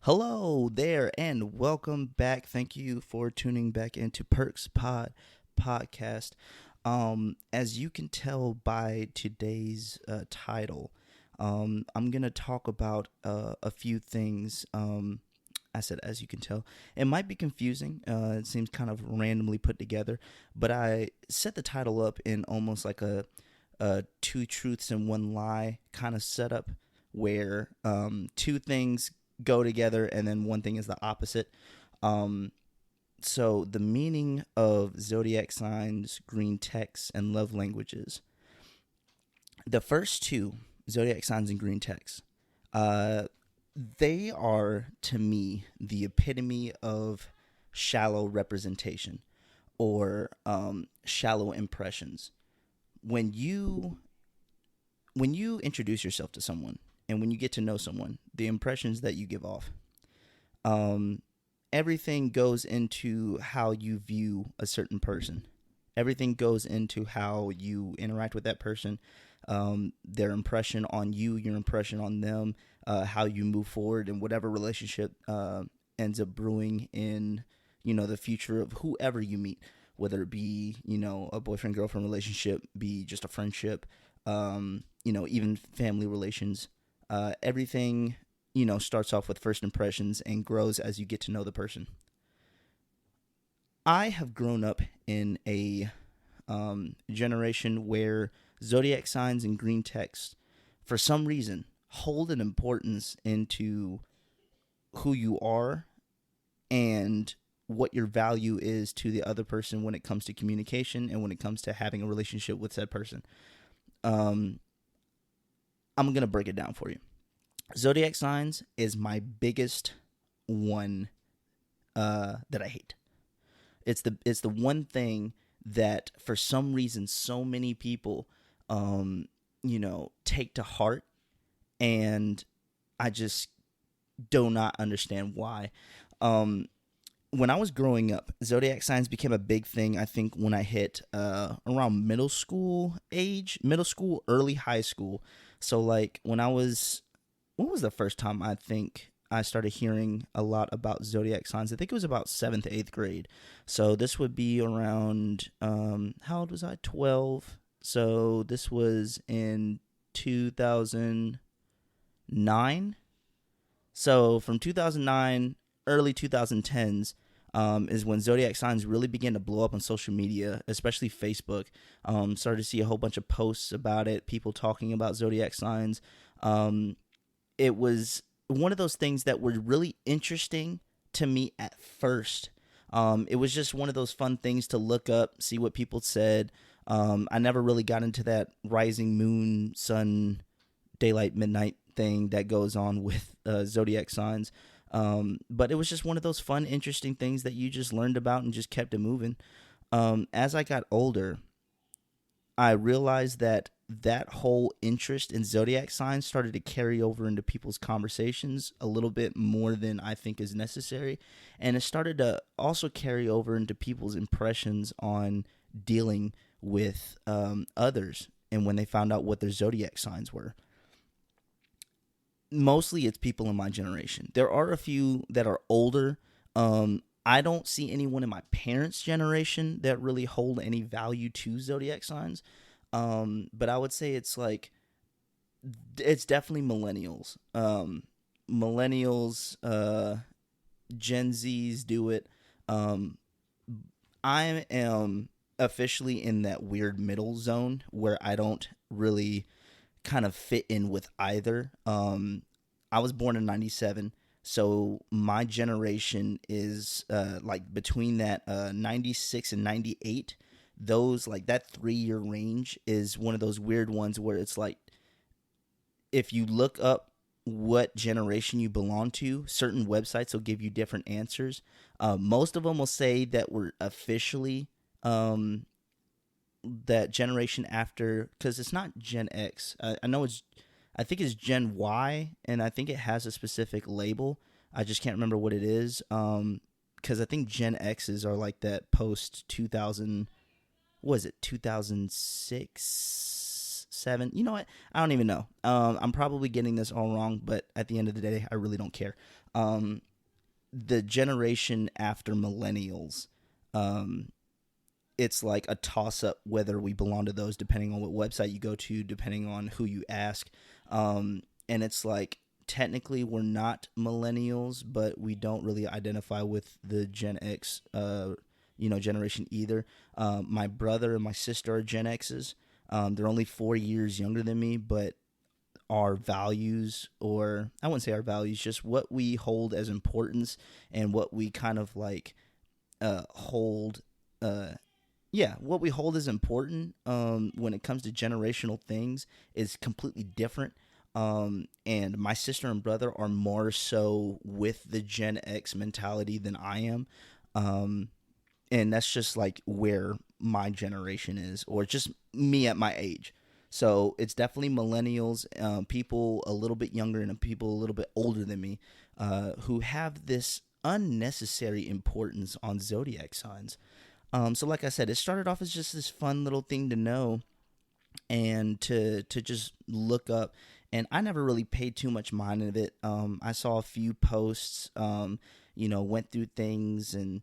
Hello there and welcome back. Thank you for tuning back into Perks podcast. As you can tell by today's title, I'm gonna talk about a few things. I said, as you can tell, it might be confusing. It seems kind of randomly put together, but I set the title up in almost like a two truths and one lie kind of setup, where two things go together and then one thing is the opposite. Um, so the meaning of zodiac signs, green texts, and love languages. The first two, zodiac signs and green texts, uh, they are to me the epitome of shallow representation or shallow impressions. When you when you introduce yourself to someone and when you get to know someone, the impressions that you give off, um, everything goes into how you view a certain person. Everything goes into how you interact with that person, their impression on you, your impression on them, how you move forward in whatever relationship ends up brewing in, the future of whoever you meet, whether it be, a boyfriend girlfriend relationship, be just a friendship, even family relations. Everything, starts off with first impressions and grows as you get to know the person. I have grown up in a generation where zodiac signs and green text, for some reason, hold an importance into who you are and what your value is to the other person when it comes to communication and when it comes to having a relationship with said person. Um, I'm going to break it down for you. Zodiac signs is my biggest one that I hate. It's the one thing that for some reason so many people take to heart, and I just do not understand why. When I was growing up, zodiac signs became a big thing. I think when I hit around middle school age, early high school. So like when was the first time I think I started hearing a lot about zodiac signs? I think it was about 7th, 8th grade. So this would be around, how old was I? 12. So this was in 2009. So from 2009, early 2010s, is when zodiac signs really began to blow up on social media, especially Facebook. Started to see a whole bunch of posts about it, people talking about zodiac signs. It was one of those things that were really interesting to me at first. It was just one of those fun things to look up, see what people said. I never really got into that rising moon, sun, daylight, midnight thing that goes on with zodiac signs. But it was just one of those fun, interesting things that you just learned about and just kept it moving. As I got older, I realized that whole interest in zodiac signs started to carry over into people's conversations a little bit more than I think is necessary. And it started to also carry over into people's impressions on dealing with others and when they found out what their zodiac signs were. Mostly it's people in my generation. There are a few that are older. I don't see anyone in my parents' generation that really hold any value to zodiac signs. But I would say it's definitely millennials. Millennials, Gen Zs do it. I am officially in that weird middle zone where I don't really kind of fit in with either. I was born in 97. So my generation is like between that 96 and 98. Those, like, that 3-year range is one of those weird ones where it's like if you look up what generation you belong to, certain websites will give you different answers. Most of them will say that we're officially that generation after, because it's not Gen X. I think it's Gen Y, and I think it has a specific label. I just can't remember what it is. Because I think Gen X's are like that post 2000. Was it 2006, 7. You know what? I don't even know. I'm probably getting this all wrong, but at the end of the day, I really don't care. The generation after millennials, um, it's like a toss up whether we belong to those, depending on what website you go to, depending on who you ask. And it's like, technically we're not millennials, but we don't really identify with the Gen X, generation either. My brother and my sister are Gen X's. They're only 4 years younger than me, but our values, or I wouldn't say our values, just what we hold as importance and what we kind of like hold what we hold as important when it comes to generational things is completely different. And my sister and brother are more so with the Gen X mentality than I am. And that's just like where my generation is, or just me at my age. So it's definitely millennials, people a little bit younger and people a little bit older than me, who have this unnecessary importance on zodiac signs. So like I said, it started off as just this fun little thing to know and to just look up. And I never really paid too much mind of it. I saw a few posts, went through things and,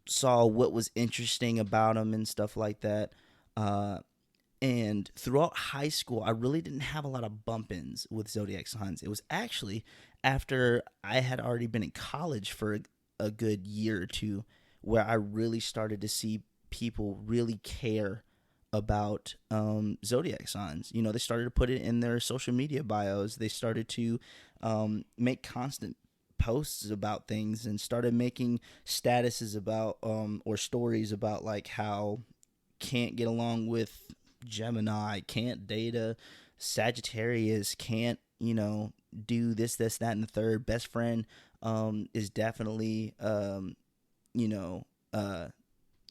saw what was interesting about them and stuff like that. And throughout high school, I really didn't have a lot of bump-ins with zodiac signs. It was actually after I had already been in college for a good year or two where I really started to see people really care about zodiac signs. They started to put it in their social media bios. They started to make constant posts about things and started making statuses about or stories about like how can't get along with Gemini, can't date a Sagittarius, can't do this, that, and the third. Best friend is definitely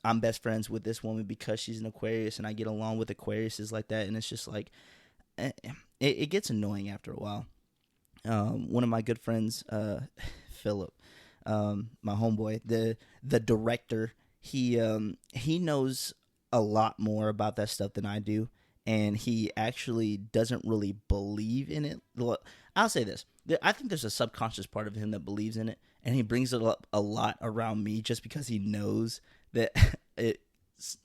I'm best friends with this woman because she's an Aquarius and I get along with Aquariuses like that. And it's just like, it gets annoying after a while. One of my good friends, Philip, my homeboy, the director, he knows a lot more about that stuff than I do. And he actually doesn't really believe in it. I'll say this. I think there's a subconscious part of him that believes in it. And he brings it up a lot around me just because he knows that it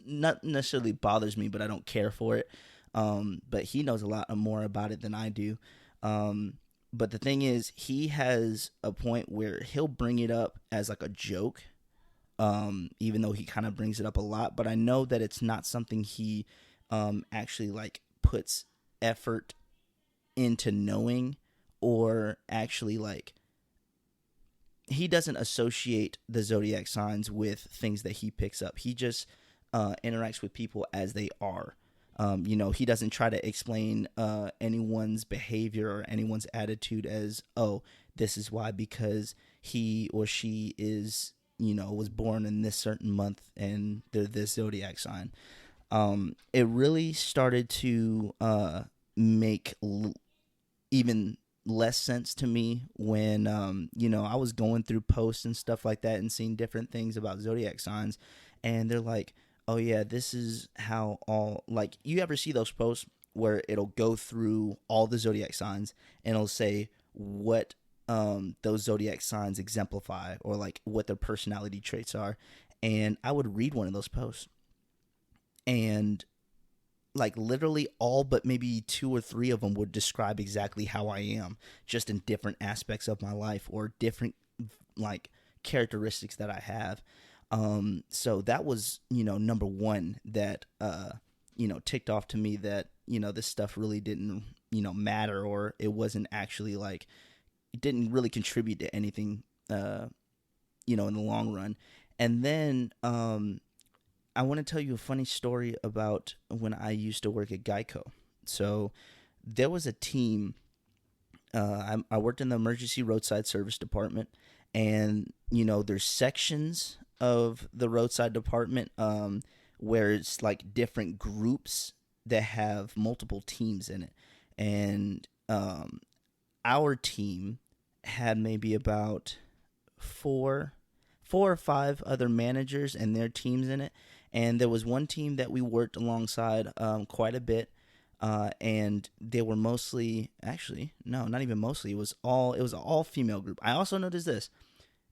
not necessarily bothers me, but I don't care for it. But he knows a lot more about it than I do. But the thing is, he has a point where he'll bring it up as like a joke, even though he kind of brings it up a lot. But I know that it's not something he actually like puts effort into knowing, or actually like he doesn't associate the zodiac signs with things that he picks up. He just interacts with people as they are. He doesn't try to explain anyone's behavior or anyone's attitude as, oh, this is why, because he or she is, was born in this certain month and they're this zodiac sign. It really started to make even less sense to me when I was going through posts and stuff like that and seeing different things about zodiac signs, and they're like, oh yeah, this is how all, like, you ever see those posts where it'll go through all the zodiac signs and it'll say what those zodiac signs exemplify, or like what their personality traits are. And I would read one of those posts and like literally all but maybe 2 or 3 of them would describe exactly how I am, just in different aspects of my life or different like characteristics that I have. So that was, number one that, ticked off to me that, this stuff really didn't, matter, or it wasn't actually like, it didn't really contribute to anything, in the long run. And then, I want to tell you a funny story about when I used to work at Geico. So there was a team, I worked in the emergency roadside service department, and, there's sections of the roadside department where it's like different groups that have multiple teams in it. And our team had maybe about four or five other managers and their teams in it. And there was one team that we worked alongside quite a bit. and they were mostly, actually, no, not even mostly. It was an all female group. I also noticed this.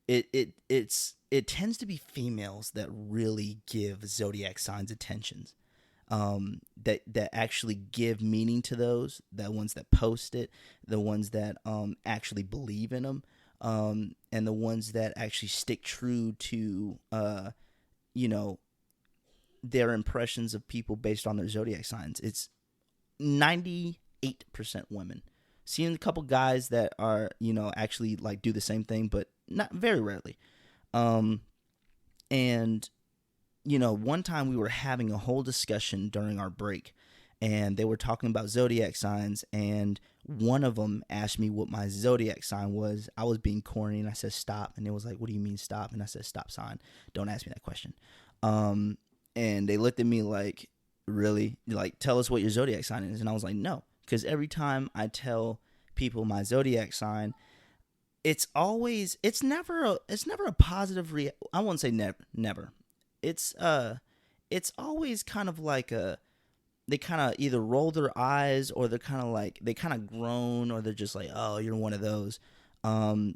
It tends to be females that really give zodiac signs attentions. That actually give meaning to those, the ones that post it, the ones that actually believe in them, and the ones that actually stick true to you know their impressions of people based on their zodiac signs. It's 98% women. Seeing a couple guys that are actually like do the same thing, but not very rarely. Um, and one time we were having a whole discussion during our break, and they were talking about zodiac signs, and one of them asked me what my zodiac sign was. I was being corny, and I said stop, and it was like, what do you mean stop? And I said stop sign. Don't ask me that question. And they looked at me like, really? Like, tell us what your zodiac sign is. And I was like, no, because every time I tell people my zodiac sign, it's never a positive I won't say never. It's always kind of like they kind of either roll their eyes, or they kind of groan, or they're just like, oh, you're one of those,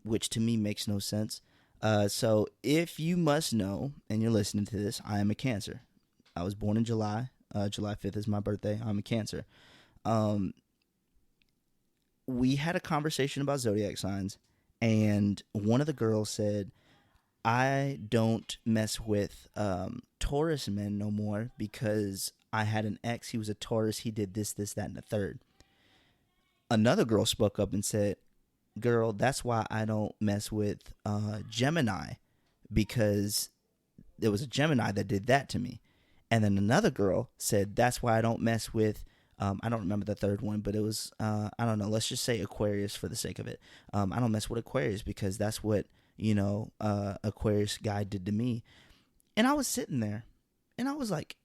which to me makes no sense. So if you must know, and you're listening to this, I am a Cancer. I was born in July. July 5th is my birthday. I'm a Cancer. We had a conversation about zodiac signs, and one of the girls said, I don't mess with Taurus men no more because I had an ex. He was a Taurus. He did this, that, and the third. Another girl spoke up and said, girl, that's why I don't mess with Gemini, because there was a Gemini that did that to me. And then another girl said, that's why I don't mess with, I don't remember the third one, but it was, I don't know, let's just say Aquarius for the sake of it. I don't mess with Aquarius because that's what, Aquarius guy did to me. And I was sitting there, and I was like,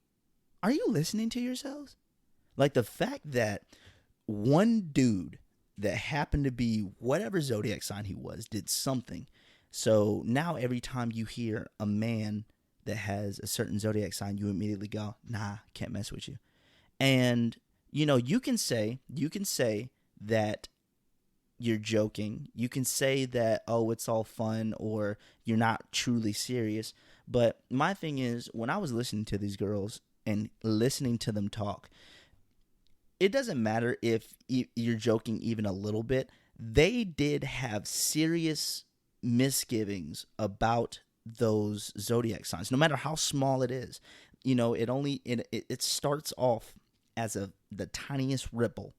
are you listening to yourselves? Like, the fact that one dude that happened to be whatever zodiac sign he was did something. So now every time you hear a man that has a certain zodiac sign, you immediately go, nah, can't mess with you. And you can say that you're joking. You can say that, oh, it's all fun, or you're not truly serious. But my thing is, when I was listening to these girls and listening to them talk, it doesn't matter if you're joking even a little bit. They did have serious misgivings about those zodiac signs, no matter how small it is. It starts off as the tiniest ripple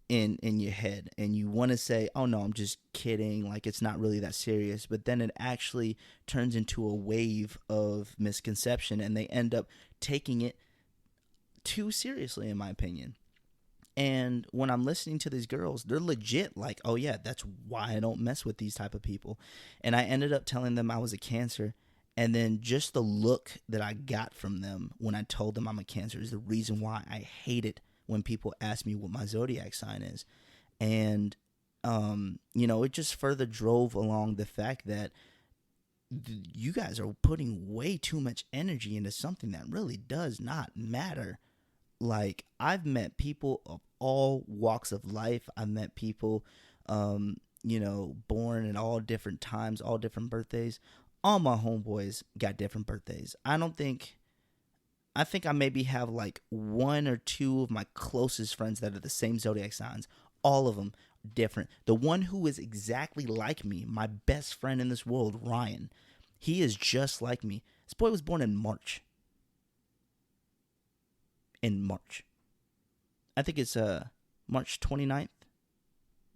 in your head, and you want to say, oh no, I'm just kidding, like it's not really that serious, but then it actually turns into a wave of misconception, and they end up taking it too seriously, in my opinion. And when I'm listening to these girls, they're legit like, oh yeah, that's why I don't mess with these type of people. And I ended up telling them I was a Cancer, and then just the look that I got from them when I told them I'm a Cancer is the reason why I hate it when people ask me what my zodiac sign is. And it just further drove along the fact that you guys are putting way too much energy into something that really does not matter. Like, I've met people of all walks of life. I've met people, born at all different times, all different birthdays. All my homeboys got different birthdays. I think I maybe have like one or two of my closest friends that are the same zodiac signs. All of them different. The one who is exactly like me, my best friend in this world, Ryan, he is just like me. This boy was born in March. I think it's March 29th.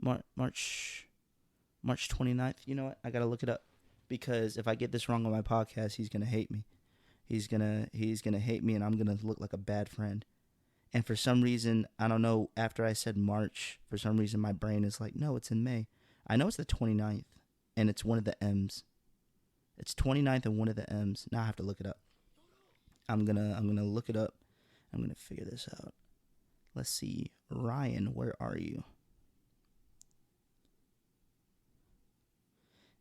March 29th. You know what? I got to look it up, because if I get this wrong on my podcast, he's going to hate me. He's going to hate me, and I'm going to look like a bad friend. And for some reason, I don't know, after I said March, for some reason my brain is like, no, it's in May. I know it's the 29th, and it's one of the M's. It's 29th and one of the M's. Now I have to look it up. I'm going to look it up. I'm going to figure this out. Let's see. Ryan, where are you?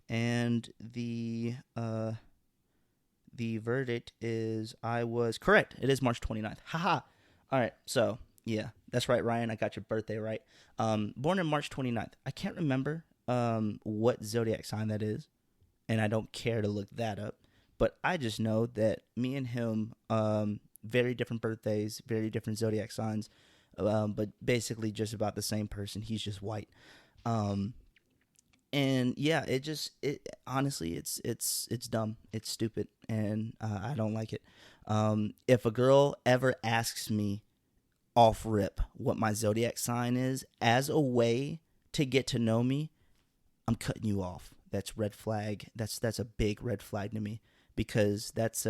And the verdict is I was correct. It is March 29th. Haha. All right. So, yeah. That's right, Ryan. I got your birthday right. Born in March 29th. I can't remember what zodiac sign that is, and I don't care to look that up. But I just know that me and him, very different birthdays, very different zodiac signs, but basically just about the same person. He's just white. Um, and yeah, it honestly, it's dumb, it's stupid, and I don't like it. If a girl ever asks me off rip what my zodiac sign is as a way to get to know me, I'm cutting you off. That's red flag. That's a big red flag to me, because that's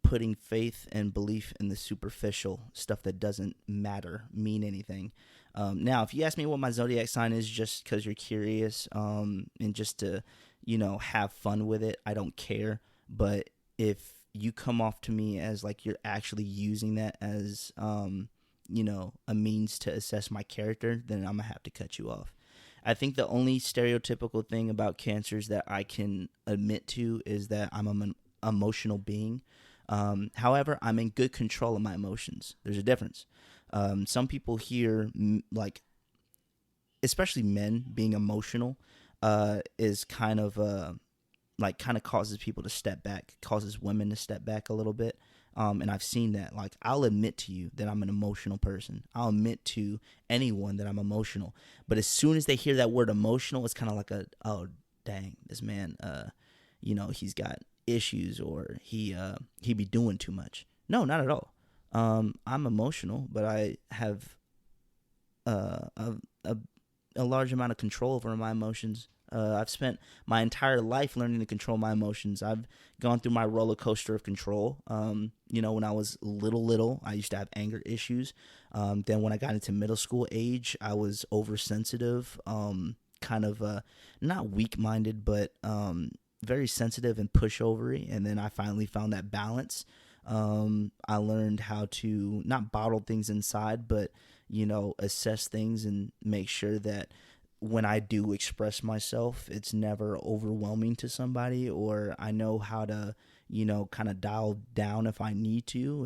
putting faith and belief in the superficial stuff that doesn't matter, mean anything. Now, if you ask me what my zodiac sign is just because you're curious, and just to, have fun with it, I don't care. But if you come off to me as like you're actually using that as, a means to assess my character, then I'm gonna have to cut you off. I think the only stereotypical thing about cancers that I can admit to is that I'm an emotional being. However, I'm in good control of my emotions. There's a difference. Some people hear, like, especially men being emotional, is kind of like kind of causes people to step back, causes women to step back a little bit. And I've seen that. Like, I'll admit to you that I'm an emotional person. I'll admit to anyone that I'm emotional. But as soon as they hear that word emotional, it's kind of like oh, dang, this man, he's got issues, or he be doing too much. No, not at all. I'm emotional, but I have a, a a large amount of control over my emotions. I've spent my entire life learning to control my emotions. I've gone through my roller coaster of control. When I was little, I used to have anger issues. Then when I got into middle school age, I was oversensitive, kind of not weak-minded, but very sensitive and pushovery. And then I finally found that balance. I learned how to not bottle things inside, but assess things and make sure that when I do express myself, it's never overwhelming to somebody, or I know how to, kind of dial down if I need to,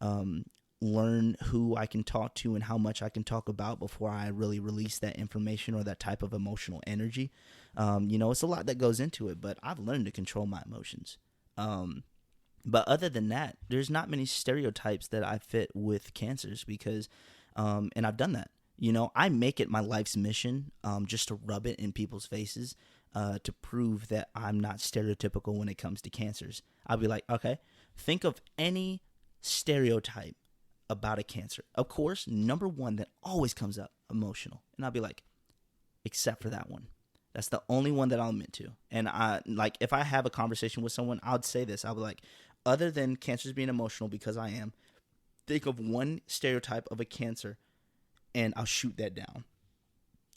and learn who I can talk to and how much I can talk about before I really release that information or that type of emotional energy. It's a lot that goes into it, but I've learned to control my emotions. But other than that, there's not many stereotypes that I fit with cancers, because and I've done that. I make it my life's mission, just to rub it in people's faces, to prove that I'm not stereotypical when it comes to cancers. I'll be like, okay, think of any stereotype about a cancer. Of course, number one that always comes up, emotional. And I'll be like, except for that one. That's the only one that I'll admit to. And if I have a conversation with someone, I'll say this. I'll be like, other than cancers being emotional, because I am, think of one stereotype of a cancer, and I'll shoot that down.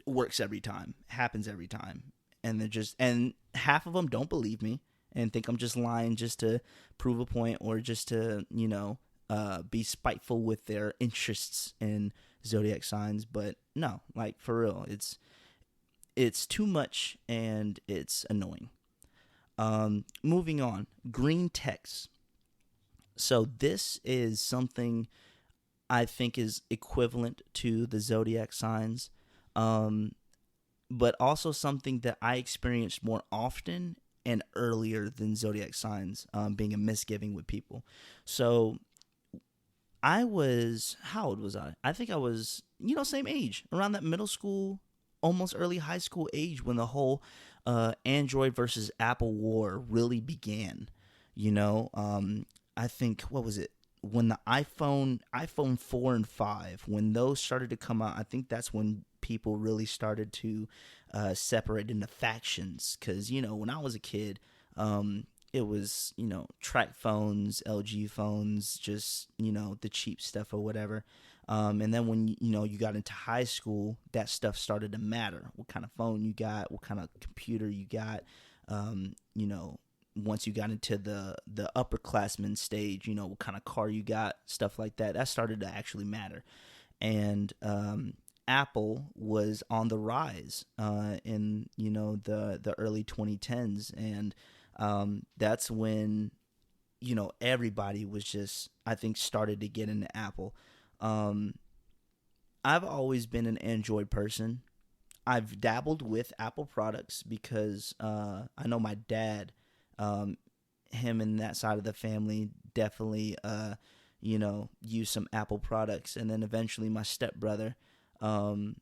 Works every time. Happens every time. And half of them don't believe me and think I'm just lying just to prove a point, or just to, be spiteful with their interests in zodiac signs. But no, like, for real, it's too much and it's annoying. Moving on, green text. So this is something I think is equivalent to the zodiac signs, but also something that I experienced more often and earlier than zodiac signs, being a misgiving with people. So how old was I? I think I was, same age, around that middle school, almost early high school age, when the whole Android versus Apple war really began. I think, what was it? When the iPhone 4 and 5, when those started to come out, I think that's when people really started to separate into factions. Because, when I was a kid, it was, track phones, LG phones, just, the cheap stuff or whatever. And then when, you got into high school, that stuff started to matter. What kind of phone you got, what kind of computer you got, once you got into the upperclassmen stage, what kind of car you got, stuff like that. That started to actually matter. And Apple was on the rise in the early 2010s, and that's when everybody was just, I think, started to get into Apple. Um, I've always been an Android person. I've dabbled with Apple products because I know my dad, um, him and that side of the family definitely, use some Apple products. And then eventually my stepbrother, when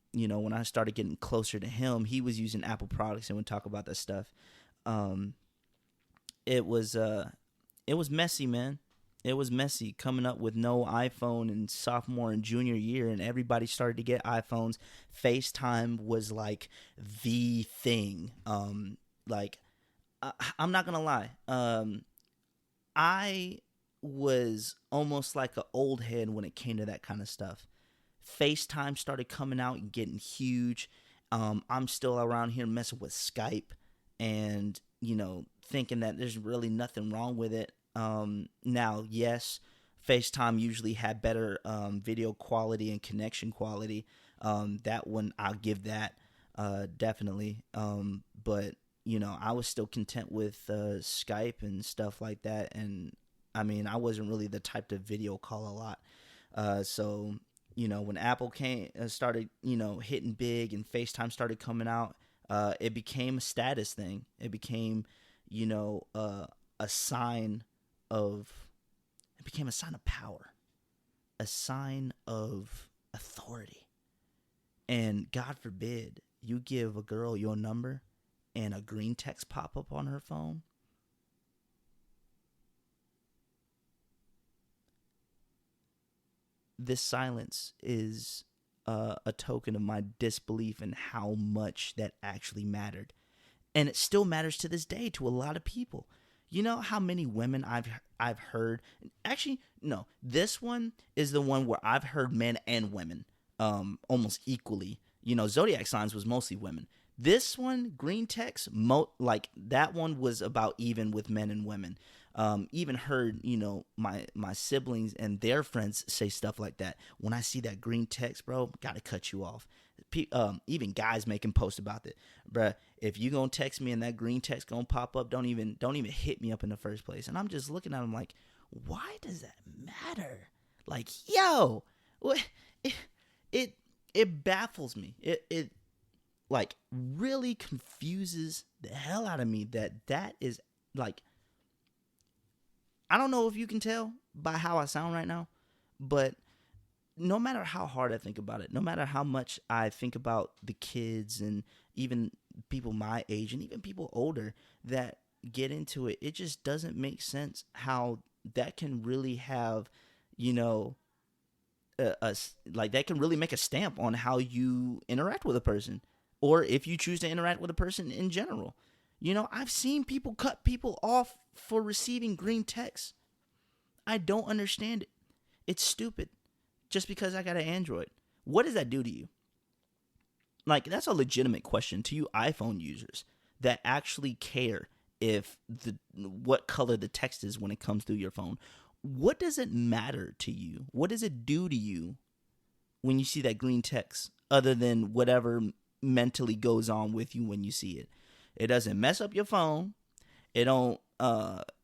I started getting closer to him, he was using Apple products and would talk about that stuff. Um, it was it was messy, man. It was messy coming up with no iPhone in sophomore and junior year, and everybody started to get iPhones. FaceTime was like the thing. Like I'm not gonna lie. I was almost like an old head when it came to that kind of stuff. FaceTime started coming out and getting huge. I'm still around here messing with Skype and, thinking that there's really nothing wrong with it. Now, yes, FaceTime usually had better video quality and connection quality. That one, I'll give that definitely. But, I was still content with Skype and stuff like that. And, I mean, I wasn't really the type to video call a lot. So when Apple started, hitting big and FaceTime started coming out, it became a status thing. It became, a sign of, it became a sign of power, a sign of authority. And God forbid you give a girl your number and a green text pop up on her phone. This silence is a token of my disbelief in how much that actually mattered. And it still matters to this day to a lot of people. You know how many women I've heard? Actually, no. This one is the one where I've heard men and women almost equally. Zodiac signs was mostly women. This one, green text, like that one was about even with men and women. Even heard, my siblings and their friends say stuff like that. When I see that green text, bro, gotta cut you off. Even guys making posts about it, bruh. If you gonna text me and that green text gonna pop up, don't even hit me up in the first place. And I'm just looking at them like, why does that matter? Like, yo, what? It baffles me. It like really confuses the hell out of me that is like, I don't know if you can tell by how I sound right now, but no matter how hard I think about it, no matter how much I think about the kids and even people my age and even people older that get into it, it just doesn't make sense how that can really have, like that can really make a stamp on how you interact with a person, or if you choose to interact with a person in general. I've seen people cut people off for receiving green text. I don't understand it. It's stupid. Just because I got an Android. What does that do to you? Like, that's a legitimate question to you iPhone users that actually care if what color the text is when it comes through your phone. What does it matter to you? What does it do to you when you see that green text, other than whatever mentally goes on with you when you see it? It doesn't mess up your phone. It don't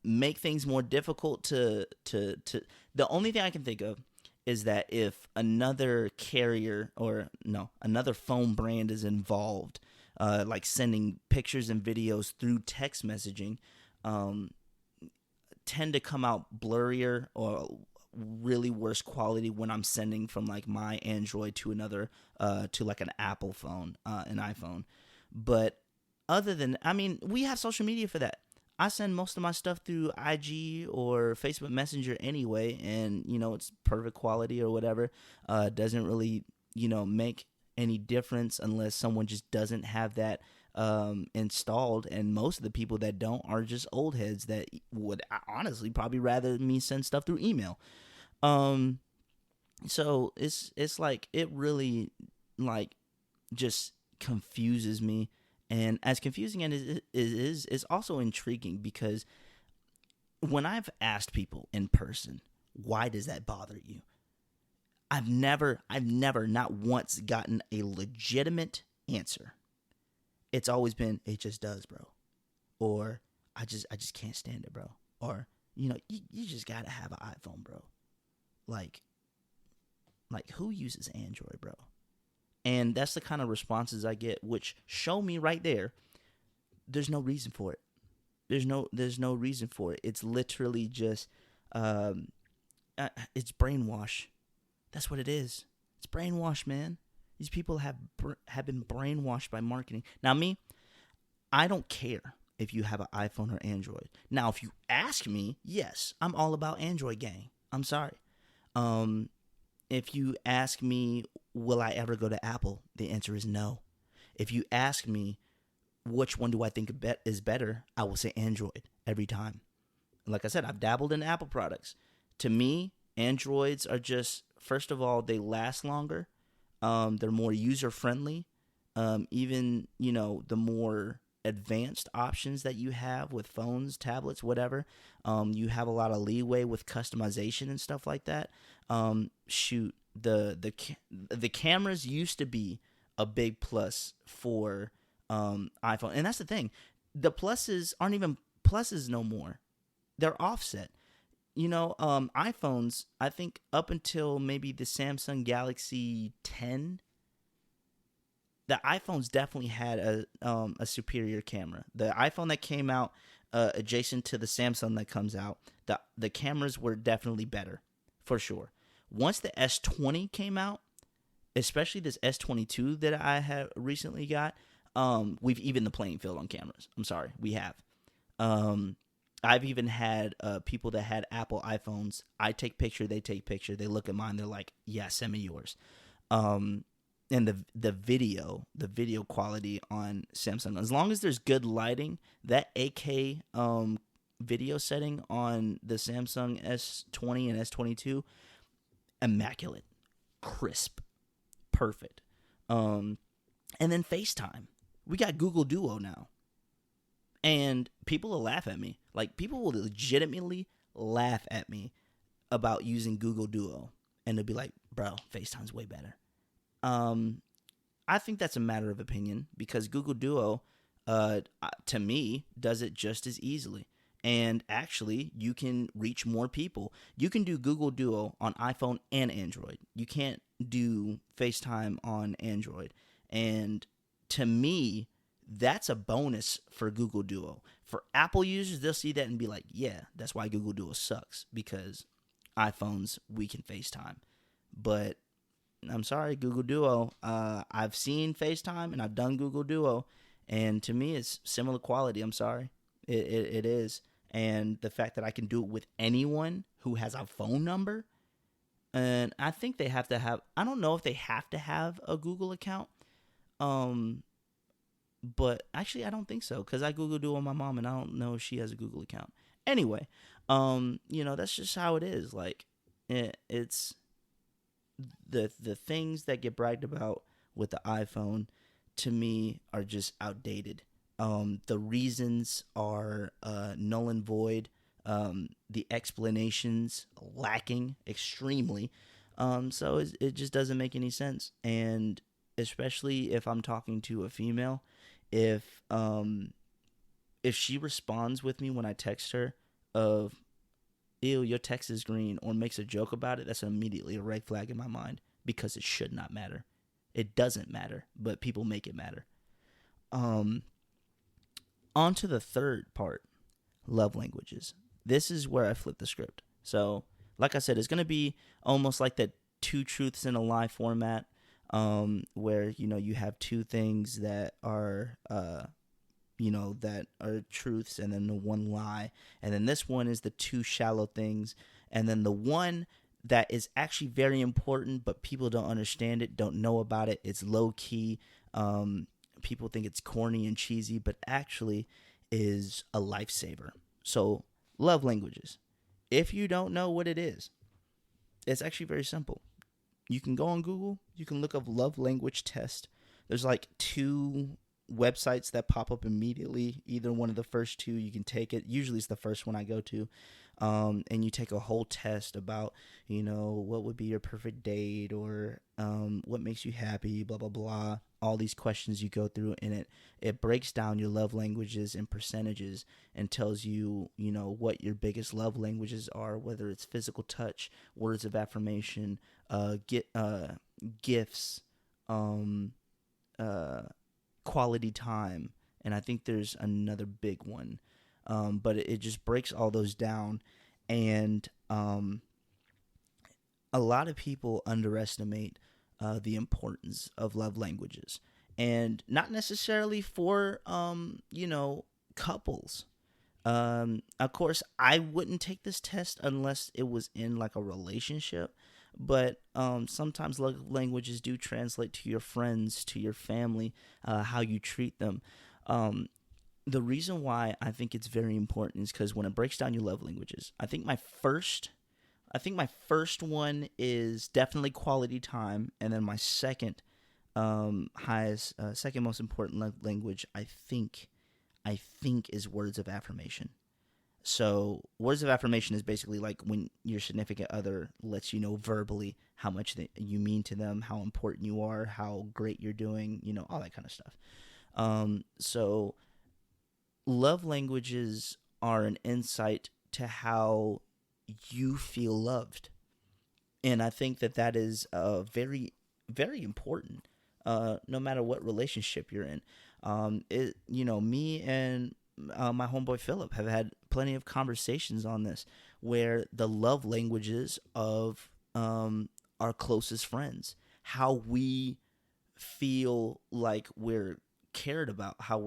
make things more difficult to. The only thing I can think of is that if another carrier or no, another phone brand is involved, like sending pictures and videos through text messaging, tend to come out blurrier or really worse quality when I'm sending from like my Android to another, to like an Apple phone, an iPhone. But other than, I mean, we have social media for that. I send most of my stuff through IG or Facebook Messenger anyway, and it's perfect quality or whatever. Doesn't really make any difference unless someone just doesn't have that installed, and most of the people that don't are just old heads that would honestly probably rather me send stuff through email. So it's like it really like just confuses me. And as confusing as it is, it's also intriguing because when I've asked people in person, why does that bother you? I've never, not once gotten a legitimate answer. It's always been, it just does, bro. Or I just can't stand it, bro. Or, you just gotta have an iPhone, bro. Like Like, who uses Android, bro? And that's the kind of responses I get, which show me right there, there's no reason for it. There's no reason for it. It's literally just, it's brainwash. That's what it is. It's brainwash, man. These people have been brainwashed by marketing. Now, me, I don't care if you have an iPhone or Android. Now, if you ask me, yes, I'm all about Android gang. I'm sorry. If you ask me, will I ever go to Apple? The answer is no. If you ask me, which one do I think is better? I will say Android every time. Like I said, I've dabbled in Apple products. To me, Androids are just, first of all, they last longer. They're more user-friendly. Even, the more advanced options that you have with phones, tablets, whatever, you have a lot of leeway with customization and stuff like that. Shoot, the cameras used to be a big plus for iPhone, and that's the thing. The pluses aren't even pluses no more. They're offset. iPhones, I think up until maybe the Samsung Galaxy 10, the iPhones definitely had a superior camera. The iPhone that came out adjacent to the Samsung that comes out, the cameras were definitely better, for sure. Once the S20 came out, especially this S22 that I have recently got, we've evened the playing field on cameras. I'm sorry, we have. I've even had people that had Apple iPhones. I take picture, they take picture. They look at mine, they're like, yeah, send me yours. And the video quality on Samsung, as long as there's good lighting, that 8K video setting on the Samsung S20 and S22, immaculate, crisp, perfect. And then FaceTime. We got Google Duo now. And people will laugh at me. Like, people will legitimately laugh at me about using Google Duo. And they'll be like, bro, FaceTime's way better. I think that's a matter of opinion, because Google Duo, to me, does it just as easily. And actually, you can reach more people. You can do Google Duo on iPhone and Android. You can't do FaceTime on Android. And to me, that's a bonus for Google Duo. For Apple users, they'll see that and be like, yeah, that's why Google Duo sucks, because iPhones, we can FaceTime. But I'm sorry, Google Duo. I've seen FaceTime and I've done Google Duo, and to me, it's similar quality. I'm sorry, it is. And the fact that I can do it with anyone who has a phone number, and I think they have to have. I don't know if they have to have a Google account, but actually, I don't think so, because I Google Duo my mom, and I don't know if she has a Google account. Anyway, that's just how it is. Like, it's. The things that get bragged about with the iPhone, to me, are just outdated. The reasons are null and void. The explanations lacking extremely. So it just doesn't make any sense. And especially if I'm talking to a female, if she responds with me when I text her of, ew, your text is green, or makes a joke about it, that's immediately a red flag in my mind, because it should not matter. It doesn't matter, but people make it matter. On to the third part, love languages. This is where I flip the script. So, like I said, it's going to be almost like that two truths and a lie format, where, you have two things that are that are truths, and then the one lie. And then this one is the two shallow things. And then the one that is actually very important, but people don't understand it, don't know about it. It's low key. People think it's corny and cheesy, but actually is a lifesaver. So, love languages. If you don't know what it is, it's actually very simple. You can go on Google. You can look up love language test. There's like two websites that pop up immediately. Either one of the first two, you can take it. Usually it's the first one I go to. And you take a whole test about, what would be your perfect date, or what makes you happy, blah, blah, blah. All these questions you go through, and it breaks down your love languages in percentages and tells you, what your biggest love languages are, whether it's physical touch, words of affirmation, gifts, quality time. And I think there's another big one. But it just breaks all those down. And a lot of people underestimate the importance of love languages. And not necessarily for, couples. Of course, I wouldn't take this test unless it was in like a relationship. But sometimes love languages do translate to your friends, to your family, how you treat them. The reason why I think it's very important is because when it breaks down your love languages, I think my first one is definitely quality time, and then my second second most important love language I think is words of affirmation. So words of affirmation is basically like when your significant other lets you know verbally how much you mean to them, how important you are, how great you're doing, all that kind of stuff. So love languages are an insight to how you feel loved. And I think that is very, very important, no matter what relationship you're in. Me and my homeboy Philip have had plenty of conversations on this, where the love languages of our closest friends, how we feel like we're cared about, how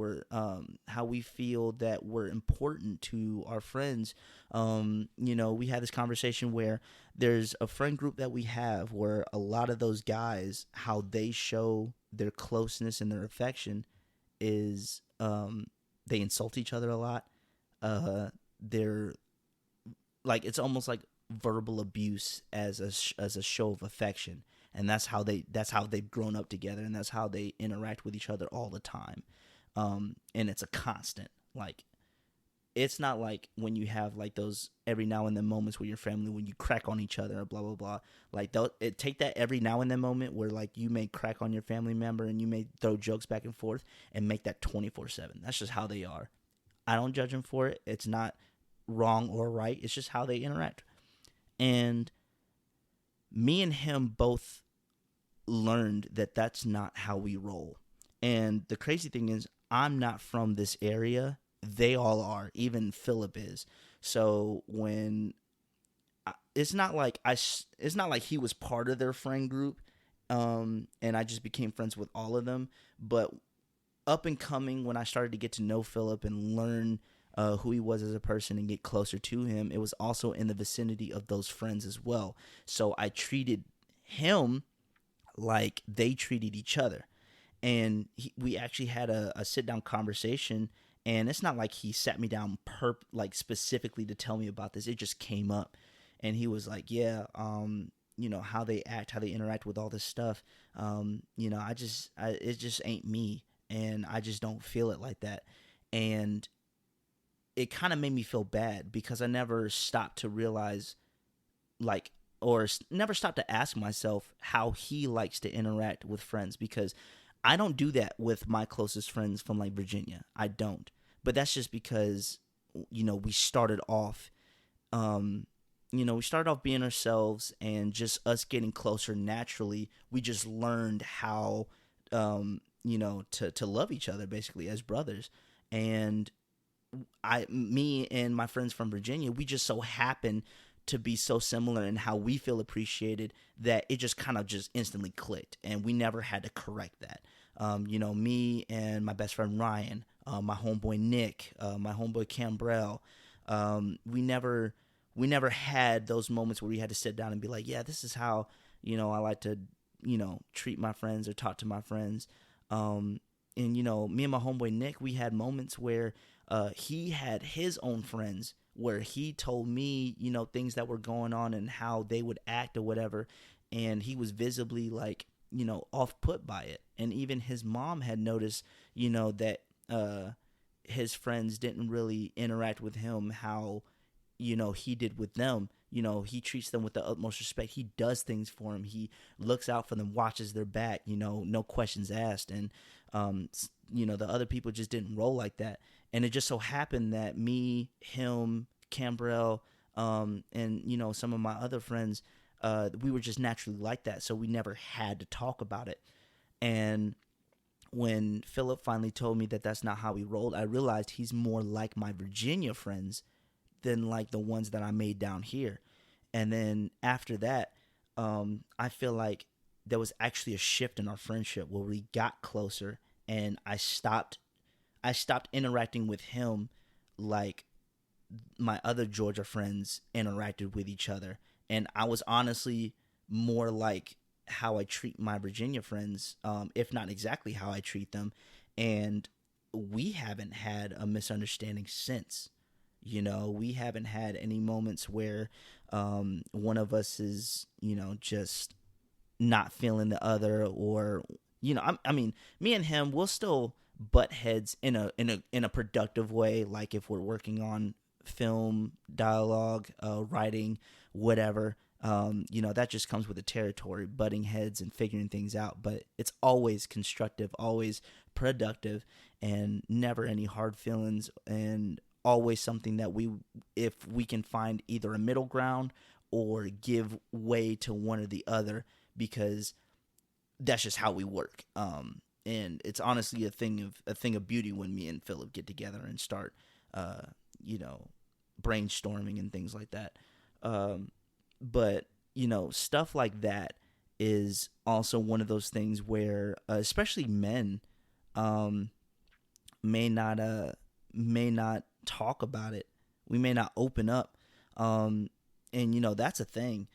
we feel that we're important to our friends. We had this conversation where there's a friend group that we have where a lot of those guys, how they show their closeness and their affection is they insult each other a lot. They're like, it's almost like verbal abuse as a show of affection. And that's how they've grown up together, and that's how they interact with each other all the time. And it's a constant. Like, it's not like when you have like those every now and then moments with your family when you crack on each other or blah blah blah. Like, take that every now and then moment where like you may crack on your family member and you may throw jokes back and forth, and make that 24/7. That's just how they are. I don't judge them for it. It's not wrong or right. It's just how they interact. And me and him both learned that that's not how we roll. And the crazy thing is, I'm not from this area. They all are. Even Philip is. So it's not like he was part of their friend group, and I just became friends with all of them. But up and coming, when I started to get to know Philip and learn who he was as a person and get closer to him, it was also in the vicinity of those friends as well. So I treated him like they treated each other. And we actually had a sit-down conversation, and it's not like he sat me down specifically to tell me about this. It just came up, and he was like, yeah, how they act, how they interact with all this stuff. It just ain't me, and I just don't feel it like that. And it kind of made me feel bad because I never stopped to realize, or never stopped to ask myself how he likes to interact with friends, because I don't do that with my closest friends from like Virginia. I don't. But that's just because, we started off, being ourselves, and just us getting closer naturally. We just learned how, to love each other basically as brothers. And me and my friends from Virginia, we just so happen to be so similar in how we feel appreciated that it just kind of just instantly clicked, and we never had to correct that. Me and my best friend Ryan, my homeboy Nick, my homeboy Cambrell, we never had those moments where we had to sit down and be like, yeah, this is how, I like to, treat my friends or talk to my friends. And, me and my homeboy Nick, we had moments where he had his own friends where he told me, things that were going on and how they would act or whatever. And he was visibly off put by it. And even his mom had noticed, that his friends didn't really interact with him how he did with them. He treats them with the utmost respect. He does things for them. He looks out for them, watches their back, no questions asked. And the other people just didn't roll like that. And it just so happened that me, him, Cambrell, and some of my other friends, we were just naturally like that, so we never had to talk about it. And when Philip finally told me that that's not how he rolled, I realized he's more like my Virginia friends than like the ones that I made down here. And then after that, I feel like there was actually a shift in our friendship where we got closer, and I stopped interacting with him like my other Georgia friends interacted with each other. And I was honestly more like how I treat my Virginia friends, if not exactly how I treat them. And we haven't had a misunderstanding since. We haven't had any moments where one of us is, just not feeling the other, or, I mean, me and him, we'll still butt heads in a productive way. Like if we're working on film, dialogue, writing, whatever, that just comes with the territory, butting heads and figuring things out. But it's always constructive, always productive, and never any hard feelings, and always something that if we can find either a middle ground or give way to one or the other, because that's just how we work. And it's honestly a thing of beauty when me and Philip get together and start, brainstorming and things like that. But stuff like that is also one of those things where, especially men, may not talk about it. We may not open up, and that's a thing.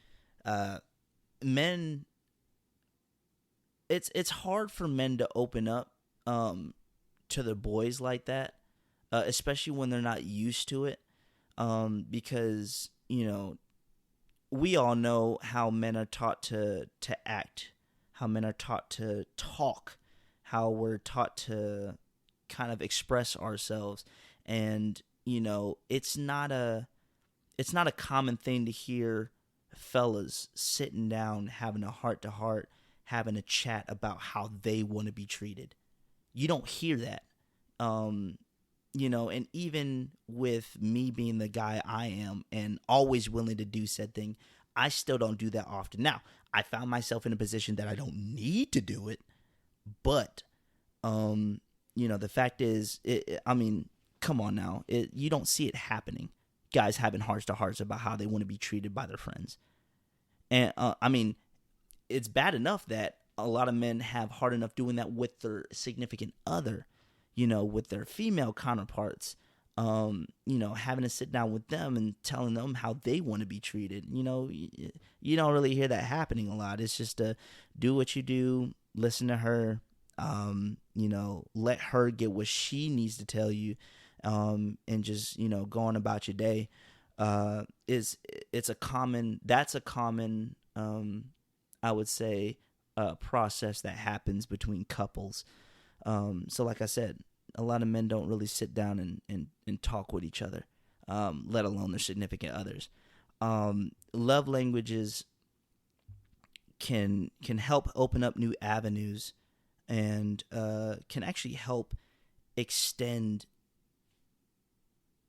Men, it's hard for men to open up to their boys like that, especially when they're not used to it, because we all know how men are taught to act, how men are taught to talk, how we're taught to kind of express ourselves. And it's not a common thing to hear fellas sitting down, having a heart to heart, having a chat about how they want to be treated. You don't hear that. And even with me being the guy I am and always willing to do said thing, I still don't do that often. Now, I found myself in a position that I don't need to do it, but the fact is, I mean, come on now, you don't see it happening. Guys having hearts to hearts about how they want to be treated by their friends. And I mean, it's bad enough that a lot of men have hard enough doing that with their significant other, with their female counterparts, having to sit down with them and telling them how they want to be treated. You don't really hear that happening a lot. It's just to do what you do, listen to her, let her get what she needs to tell you, and just, go on about your day. That's a common, I would say, process that happens between couples. So like I said, a lot of men don't really sit down and talk with each other, let alone their significant others. Love languages can help open up new avenues, and can actually help extend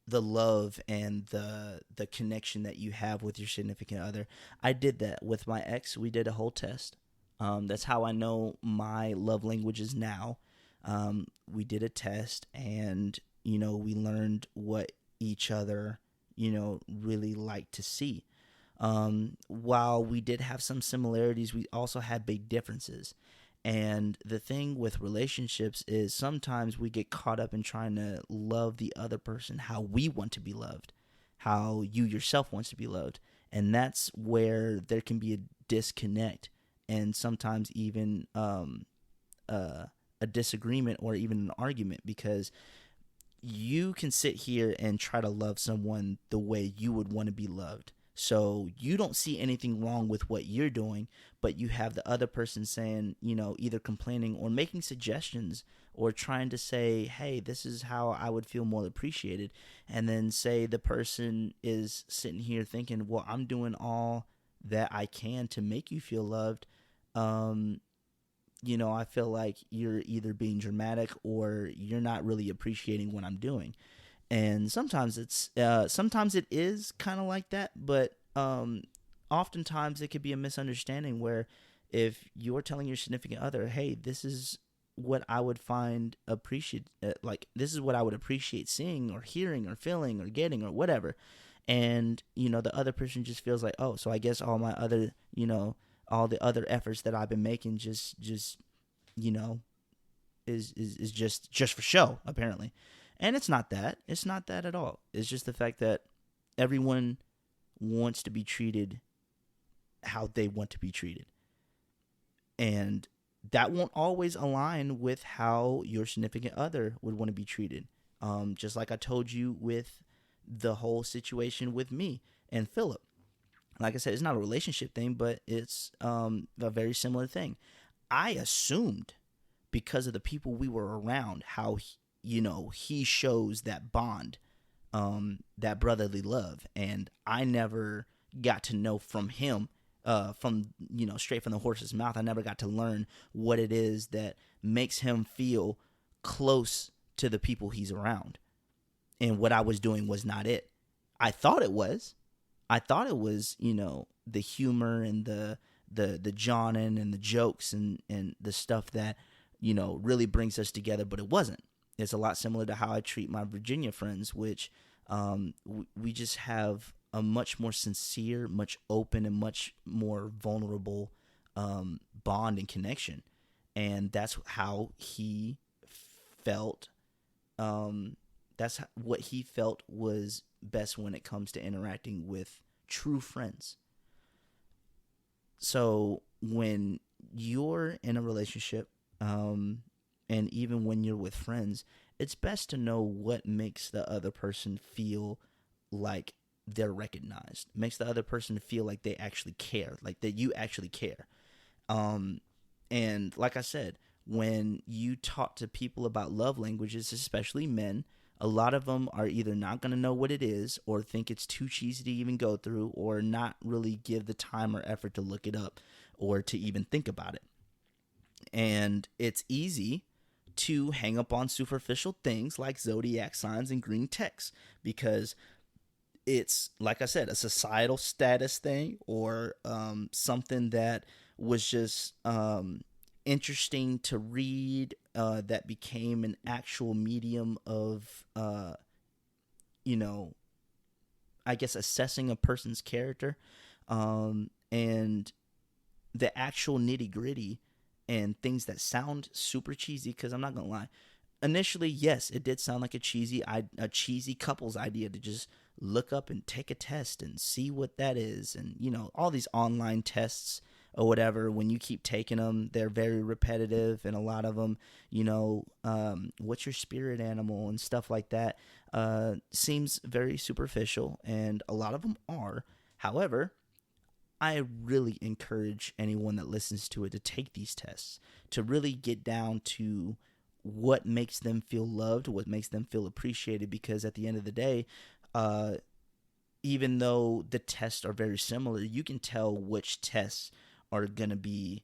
the love and the connection that you have with your significant other. I did that with my ex. We did a whole test. That's how I know my love languages now. We did a test, and we learned what each other really like to see. While we did have some similarities, we also had big differences. And the thing with relationships is sometimes we get caught up in trying to love the other person how we want to be loved, how you yourself wants to be loved. And that's where there can be a disconnect, and sometimes even a disagreement or even an argument, because you can sit here and try to love someone the way you would want to be loved. So you don't see anything wrong with what you're doing, but you have the other person saying, either complaining or making suggestions or trying to say, hey, this is how I would feel more appreciated. And then say the person is sitting here thinking, well, I'm doing all that I can to make you feel loved. I feel like you're either being dramatic or you're not really appreciating what I'm doing. And sometimes sometimes it is kind of like that, but oftentimes it could be a misunderstanding where if you're telling your significant other, hey, this is what I would find appreciate, like this is what I would appreciate seeing or hearing or feeling or getting or whatever, and the other person just feels like, oh, so I guess all my other all the other efforts that I've been making just you know is just for show, apparently. And it's not that. It's not that at all. It's just the fact that everyone wants to be treated how they want to be treated. And that won't always align with how your significant other would want to be treated. Just like I told you with the whole situation with me and Philip. Like I said, it's not a relationship thing, but it's a very similar thing. I assumed, because of the people we were around, how he shows that bond, that brotherly love, and I never got to know from him, from straight from the horse's mouth. I never got to learn what it is that makes him feel close to the people he's around, and what I was doing was not it. I thought it was. The humor and the Johnin and the jokes and the stuff that really brings us together, but it wasn't. It's a lot similar to how I treat my Virginia friends, which we just have a much more sincere, much open, and much more vulnerable bond and connection. And that's how he felt. That's what he felt was best when it comes to interacting with true friends. So when you're in a relationship, and even when you're with friends, it's best to know what makes the other person feel like they're recognized, makes the other person feel like they actually care, like that you actually care. And like I said, when you talk to people about love languages, especially men, a lot of them are either not going to know what it is or think it's too cheesy to even go through, or not really give the time or effort to look it up or to even think about it. And it's easy to hang up on superficial things like zodiac signs and green text because it's, like I said, a societal status thing, or something that was just interesting to read, that became an actual medium of, I guess, assessing a person's character, and the actual nitty gritty and things that sound super cheesy. Because I'm not gonna lie, initially, yes, it did sound like a cheesy couple's idea to just look up and take a test and see what that is, and all these online tests or whatever. When you keep taking them, they're very repetitive, and a lot of them, what's your spirit animal and stuff like that, seems very superficial, and a lot of them are. However, I really encourage anyone that listens to it to take these tests, to really get down to what makes them feel loved, what makes them feel appreciated, because at the end of the day, even though the tests are very similar, you can tell which tests are going to be,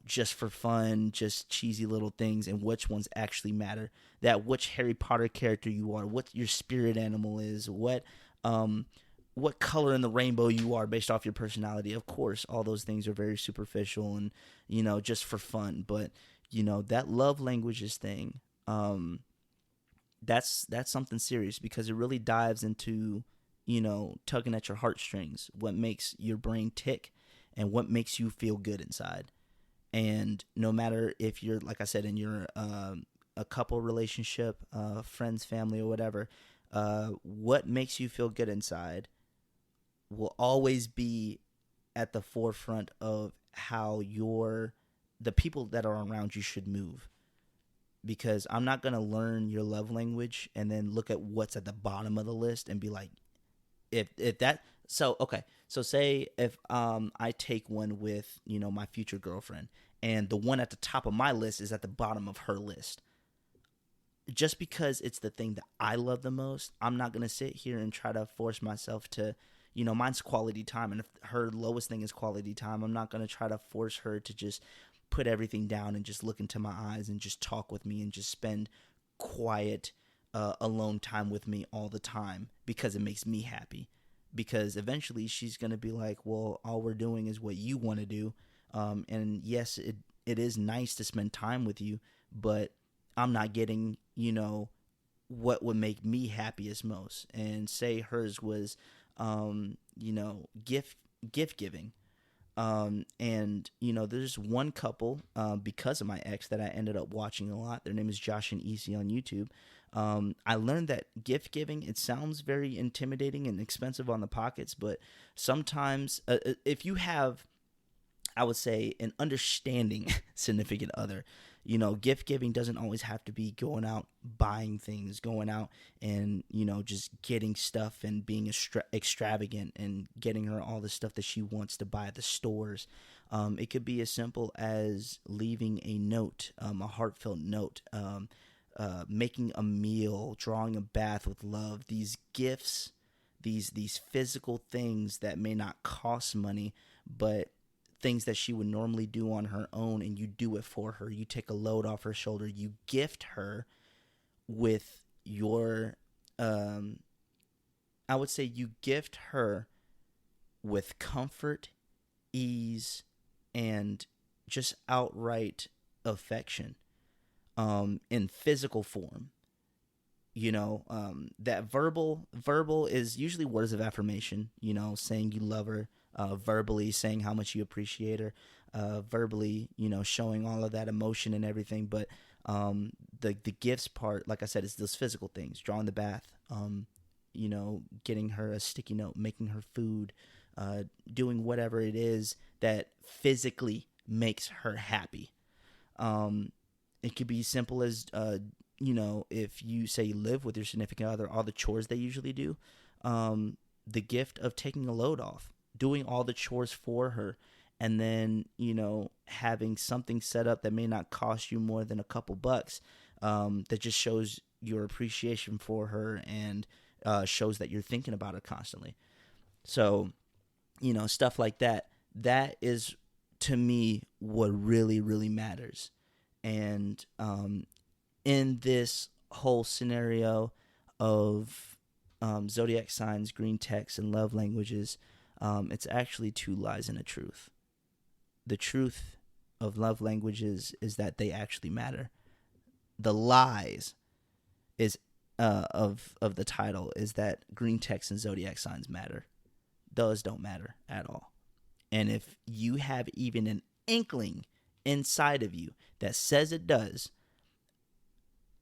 just for fun, just cheesy little things, and which ones actually matter. That which Harry Potter character you are, what your spirit animal is, what color in the rainbow you are based off your personality. Of course, all those things are very superficial and, just for fun. But, that love languages thing, that's something serious, because it really dives into, tugging at your heartstrings, what makes your brain tick and what makes you feel good inside. And no matter if you're, like I said, in your a couple relationship, friends, family, or whatever, what makes you feel good inside will always be at the forefront of how the people that are around you should move. Because I'm not going to learn your love language and then look at what's at the bottom of the list and be like, if that, So okay, so say if I take one with my future girlfriend, and the one at the top of my list is at the bottom of her list. Just because it's the thing that I love the most, I'm not gonna sit here and try to force myself to, mine's quality time, and if her lowest thing is quality time, I'm not gonna try to force her to just put everything down and just look into my eyes and just talk with me and just spend quiet, alone time with me all the time because it makes me happy. Because eventually she's gonna be like, well, all we're doing is what you want to do, and yes, it is nice to spend time with you, but I'm not getting, what would make me happiest most. And say hers was, gift giving. And there's one couple, because of my ex, that I ended up watching a lot. Their name is Josh and Easy on YouTube. I learned that gift giving, it sounds very intimidating and expensive on the pockets, but sometimes, if you have, I would say, an understanding significant other. Gift giving doesn't always have to be going out buying things, going out and, just getting stuff and being extravagant and getting her all the stuff that she wants to buy at the stores. It could be as simple as leaving a note, a heartfelt note, making a meal, drawing a bath with love. These gifts, these physical things that may not cost money, but things that she would normally do on her own, and you do it for her. You take a load off her shoulder. You gift her with your, I would say you gift her with comfort, ease, and just outright affection, in physical form. That verbal is usually words of affirmation, saying you love her, verbally saying how much you appreciate her, verbally, showing all of that emotion and everything. But the gifts part, like I said, is those physical things: drawing the bath, getting her a sticky note, making her food, doing whatever it is that physically makes her happy. It could be simple as, if you say you live with your significant other, all the chores they usually do, the gift of taking a load off, doing all the chores for her, and then, having something set up that may not cost you more than a couple bucks, that just shows your appreciation for her and shows that you're thinking about her constantly. So, stuff like that, that is, to me, what really, really matters. And in this whole scenario of zodiac signs, green texts, and love languages, it's actually two lies and a truth. The truth of love languages is that they actually matter. The lies is of the title is that green texts and zodiac signs matter. Those don't matter at all. And if you have even an inkling inside of you that says it does,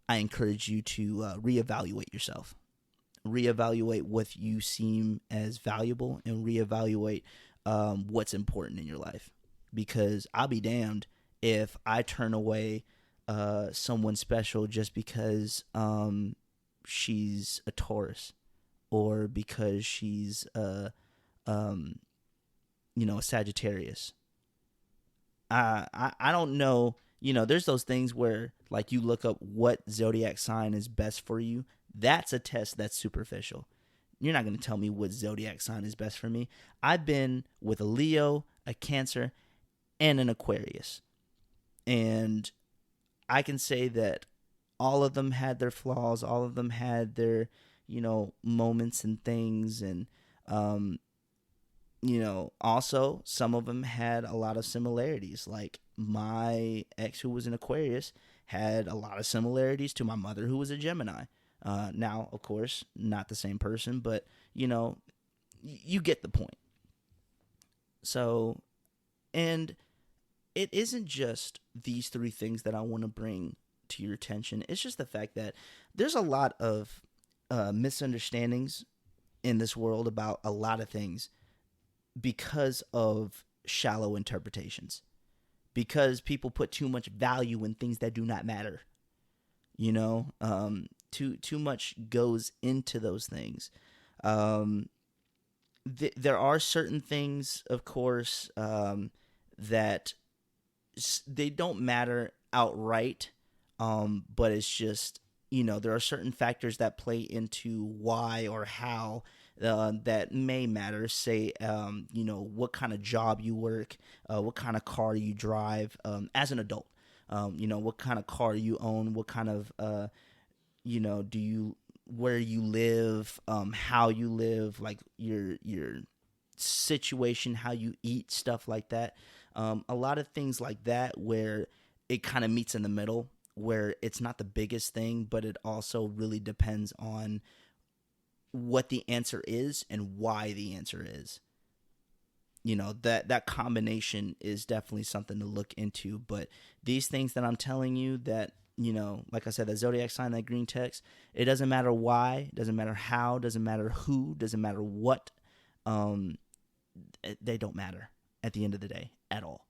I encourage you to reevaluate yourself. Reevaluate what you seem as valuable, and reevaluate what's important in your life. Because I'll be damned if I turn away someone special just because she's a Taurus, or because she's a Sagittarius. I don't know. There's those things where, like, you look up what zodiac sign is best for you. That's a test that's superficial. You're not going to tell me what zodiac sign is best for me. I've been with a Leo, a Cancer, and an Aquarius. And I can say that all of them had their flaws. All of them had their, moments and things. And, also some of them had a lot of similarities. Like my ex, who was an Aquarius, had a lot of similarities to my mother, who was a Gemini. Now, of course, not the same person, but, you get the point. So, and it isn't just these three things that I want to bring to your attention. It's just the fact that there's a lot of misunderstandings in this world about a lot of things because of shallow interpretations. Because people put too much value in things that do not matter. Too much goes into those things. there are certain things, of course, that they don't matter outright, but it's just, there are certain factors that play into why or how that may matter. Say, what kind of job you work, what kind of car you drive as an adult, what kind of car you own, what kind of, where you live, how you live, like your situation, how you eat, stuff like that. A lot of things like that where it kind of meets in the middle, where it's not the biggest thing, but it also really depends on what the answer is and why the answer is. That combination is definitely something to look into. But these things that I'm telling you that, like I said, that Zodiac sign, that green text, it doesn't matter why, doesn't matter how, doesn't matter who, doesn't matter what. They don't matter at the end of the day at all.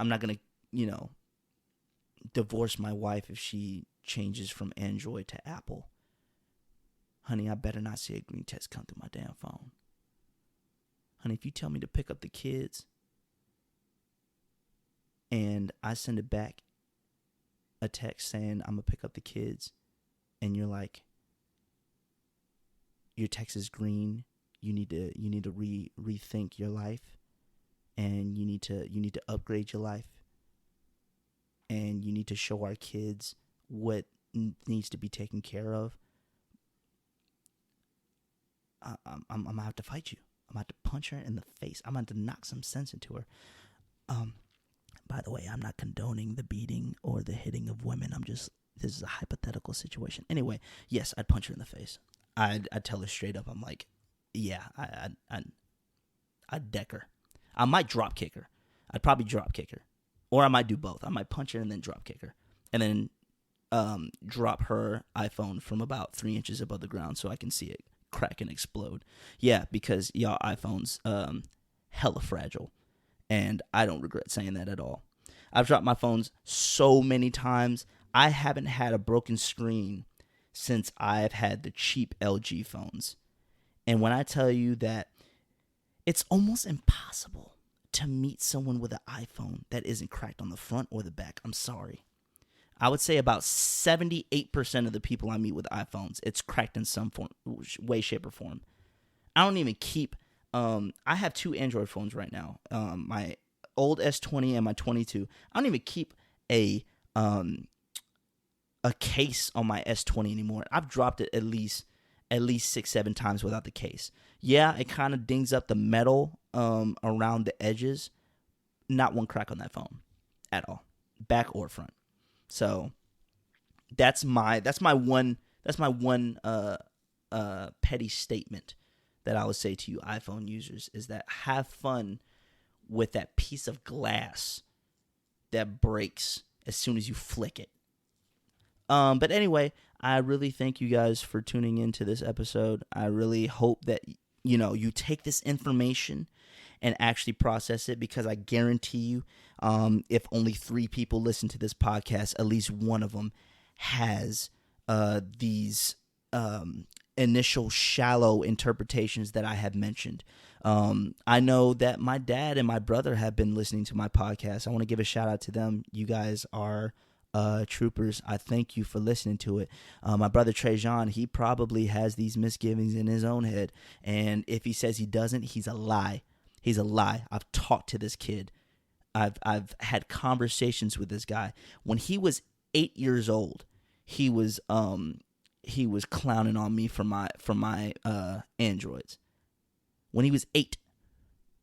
I'm not going to, divorce my wife if she changes from Android to Apple. Honey, I better not see a green text come through my damn phone. Honey, if you tell me to pick up the kids and I send it back a text saying I'm going to pick up the kids, and you're like, your text is green, you need to rethink your life, and you need to upgrade your life, and you need to show our kids what needs to be taken care of. I'm gonna have to fight you. I'm about to punch her in the face. I'm about to knock some sense into her. By the way, I'm not condoning the beating or the hitting of women. This is a hypothetical situation. Anyway, yes, I'd punch her in the face. I'd tell her straight up. I'm like, yeah, I'd deck her. I might drop kick her. I'd probably drop kick her. Or I might do both. I might punch her and then drop kick her. And then drop her iPhone from about 3 inches above the ground so I can see it crack and explode. Yeah, because y'all iPhones hella fragile. And I don't regret saying that at all. I've dropped my phones so many times. I haven't had a broken screen since I've had the cheap LG phones. And when I tell you that it's almost impossible to meet someone with an iPhone that isn't cracked on the front or the back, I'm sorry. I would say about 78% of the people I meet with iPhones, it's cracked in some form, way, shape, or form. I don't even keep... I have 2 Android phones right now. My old S20 and my 22. I don't even keep a case on my S20 anymore. I've dropped it at least 6-7 times without the case. Yeah, it kind of dings up the metal around the edges. Not one crack on that phone at all, back or front. So that's my one petty statement that I would say to you iPhone users is that have fun with that piece of glass that breaks as soon as you flick it. But anyway, I really thank you guys for tuning into this episode. I really hope that, you take this information and actually process it, because I guarantee you, if only 3 people listen to this podcast, at least one of them has these initial shallow interpretations that I have mentioned. I know that my dad and my brother have been listening to my podcast. I want to give a shout out to them. You guys are troopers. I thank you for listening to it. My brother Trajan, he probably has these misgivings in his own head, and if he says he doesn't, he's a lie. He's a lie. I've talked to this kid. I've had conversations with this guy. When he was 8 years old, he was clowning on me for my Androids. When he was 8,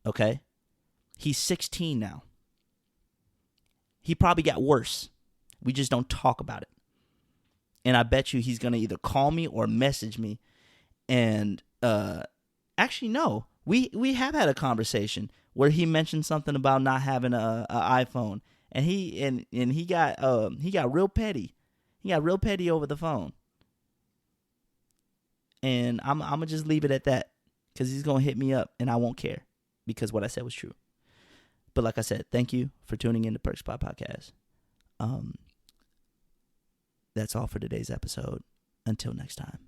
okay? He's 16 now. He probably got worse. We just don't talk about it. And I bet you he's going to either call me or message me. And actually, no. We have had a conversation where he mentioned something about not having a iPhone. And he got real petty. He got real petty over the phone. And I'm going to just leave it at that, because he's going to hit me up and I won't care, because what I said was true. But like I said, thank you for tuning in to Perks Pod Podcast. That's all for today's episode. Until next time.